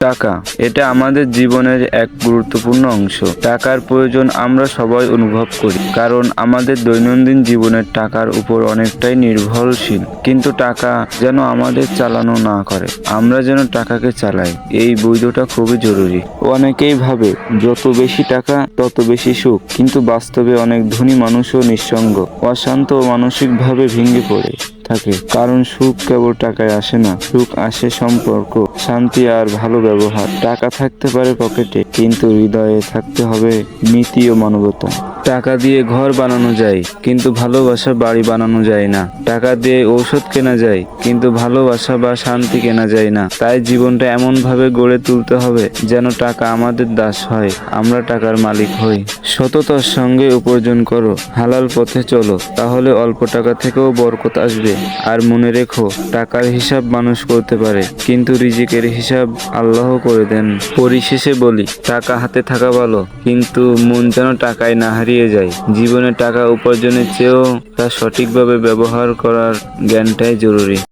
টাকা এটা আমাদের জীবনের এক গুরুত্বপূর্ণ অংশ। টাকার প্রয়োজন আমরা সবাই অনুভব করি, কারণ আমাদের দৈনন্দিন জীবনের টাকার উপর অনেকটাই নির্ভরশীল। কিন্তু টাকা যেন আমাদের চালানো না করে, আমরা যেন টাকাকে চালাই, এই বৈধটা খুবই জরুরি। অনেকেই ভাবে যত বেশি টাকা তত বেশি সুখ, কিন্তু বাস্তবে অনেক ধনী মানুষও নিঃসঙ্গ, অশান্ত ও মানসিকভাবে ভেঙে পড়ে থাকে। কারণ সুখ কেবল টাকায় আসে না, সুখ আসে সম্পর্ক, শান্তি আর ভালো ব্যবহার। টাকা থাকতে পারে পকেটে, কিন্তু হৃদয়ে থাকতে হবে নীতি ও মানবতা। টাকা দিয়ে ঘর বানানো যায়, কিন্তু ভালোবাসা বাড়ি বানানো যায় না। টাকা দিয়ে ঔষধ কেনা যায়, কিন্তু ভালোবাসা বা শান্তি কেনা যায় না। তাই জীবনটা এমন ভাবে গড়ে তুলতে হবে যেন টাকা আমাদের দাস হয়, আমরা টাকার মালিক হই। সততার সঙ্গে উপার্জন করো, হালাল পথে চলো, তাহলে অল্প টাকা থেকেও বরকত আসবে। আর মনে রেখো, টাকার হিসাব মানুষ করতে পারে, কিন্তু রিজিকের হিসাব আল্লাহ করে দেন। পরিশেষে বলি, টাকা হাতে থাকা ভালো, কিন্তু মন যেন টাকায় না হারিয়ে যায়। জীবনে টাকা উপার্জনের চেয়েও তা সঠিকভাবে ব্যবহার করার জ্ঞানটাই জরুরি।